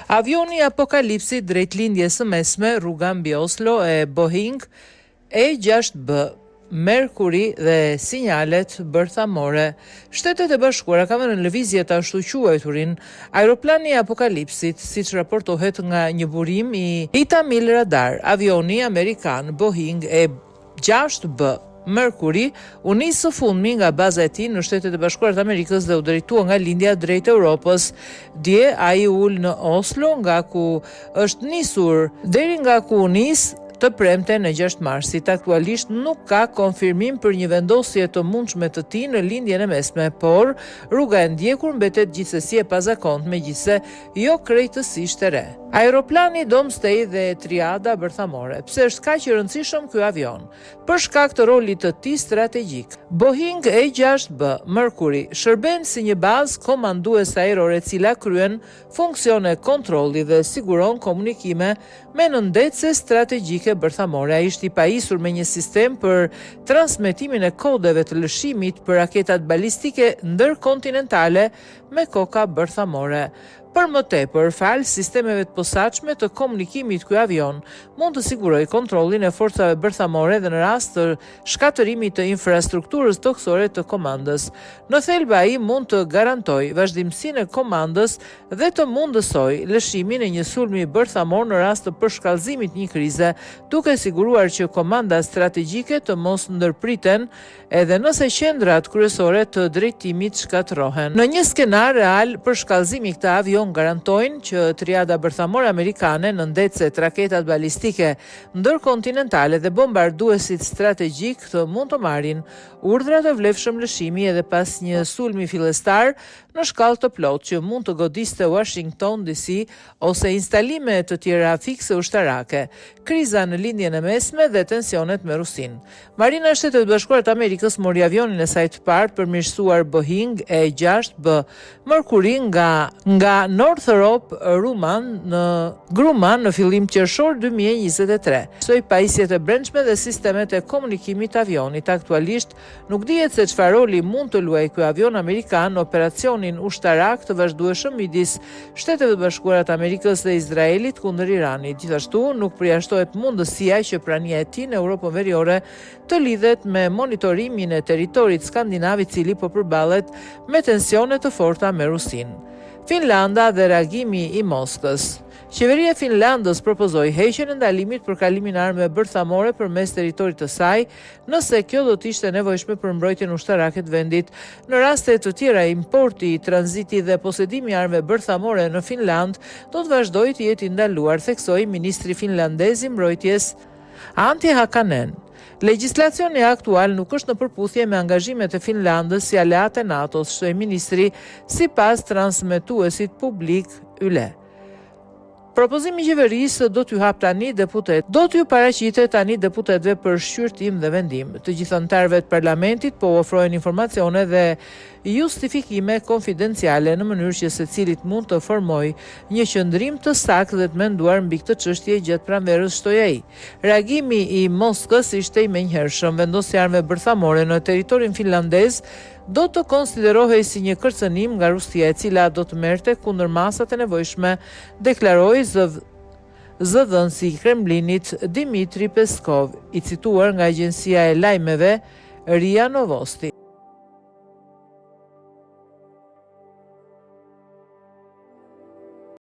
Avioni apokalipsit drejt lindjes së mesme, rruga mbi Oslo e Boeing E6B, Mercury dhe sinjalet bërthamore. Shtetet e Bashkuara kanë në lëvizje të ashtu quajturin aeroplani i apokalipsit, siç raportohet nga një burim i Tamil Radar. Avioni amerikan Boeing E6B Mercury u nis së fundmi nga baza e tij në Shtetet e Bashkuara të Amerikës dhe u drejtua nga lindja drejt Europës. Dje ai ul në Oslo, nga ku është nisur deri nga ku u nis të premten e 6 marsit. Aktualisht nuk ka konfirmim për një vendosje të mundshme të tij në lindjen e mesme, por rruga e ndjekur mbetet gjithsesi e pazakontë, megjithse jo krejtësisht e re. Aeroplani Domstay dhe triada bërthamore. Pse është kaq i rëndësishëm ky avion? Për shkak të rolit të tij strategjik. Boeing E6B Mercury shërben si një bazë komanduese ajrore e cila kryen funksione kontrolli dhe siguron komunikime me nëndetse strategjike bërthamore. Ai është i pajisur me një sistem për transmetimin e kodeve të lëshimit për raketat balistike ndërkontinentale me koka bërthamore. Për më tepër, fal sistemeve të posaçme të komunikimit, ky avion mund të sigurojë kontrollin e forcave bërthamore dhe në rast të shkatërimit të infrastrukturës toksore të komandës. Në thelb ai mund të garantojë vazhdimsinë e komandës dhe të mundësojë lëshimin e një sulmi bërthamor në rast të përshkallëzimit të një krize, duke siguruar që komanda strategjike të mos ndërpriten edhe nëse qendrat kryesore të drejtimit shkatërrohen. Në një skenar real, përshkallëzimi i këtij avion garantojnë që triada bërthamore amerikane, nëndecet, raketat balistike ndërkontinentale dhe bombarduesit strategjik të mund të marrin urdhra të vlefshëm lëshimi edhe pas një sulmi fillestar në shkallë të plotë që mund të godiste Washington DC ose instalime të tjera fikse ushtarake, kriza në lindjen e mesme dhe tensionet me Rusinë. Marina e Shtetet Bashkuara të Amerikës mori avionin e saj të parë përmirësuar Boeing E6B Mercury nga Northrop Grumman në fillim qershor 2023. Soi pajisjet e brendshme dhe sistemet e komunikimit të avionit. Aktualisht nuk dihet se çfarë roli mund të luajë ky avion amerikan në operacionin ushtarak të vazhdueshëm midis Shteteve të Bashkuara të Amerikës dhe Izraelit kundër Iranit. Gjithashtu nuk përjashtohet mundësia që prania e tij në Europën Veriore të lidhet me monitorimin e territorit skandinav i cili po përballet me tensione të forta me Rusinë. Finlanda dhe reagimi i Moskës. Qeveria e Finlandës propozoi heqjen e ndalimit për kalimin e armëve bërthamore përmes territorit të saj, nëse kjo do të ishte nevojshme për mbrojtjen ushtarake të vendit. Në raste të tjera, importi, tranziti dhe posedimi i armëve bërthamore në Finland do të vazhdojë të jetë i ndaluar, theksoi ministri finlandez i mbrojtjes Antti Hakanen. Legjislacioni aktual nuk është në përputhje me angazhimet e Finlandës si aleate NATO-s, shtoi ministri sipas transmetuesit publik YLE. Propozimi i qeverisë do t'ju paraqitet tani deputetëve për shqyrtim dhe vendim. Të gjithë anëtarëve të parlamentit po ofrojnë informacione dhe justifikime konfidenciale në mënyrë që secilit mund të formojë një qëndrim të saktë dhe të menduar mbi këtë çështje gjatë pranverës, shtoi ai. Reagimi i Moskës ishte i menjëhershëm. Vendosja e armëve bërthamore në territorin finlandez do të konsiderohej si një kërcënim nga Rusia, e cila do të merrte kundër masat e nevojshme, deklaroi zëdhënësi i Kremlinit Dmitri Peskov, i cituar nga agjencia e lajmeve RIA Novosti.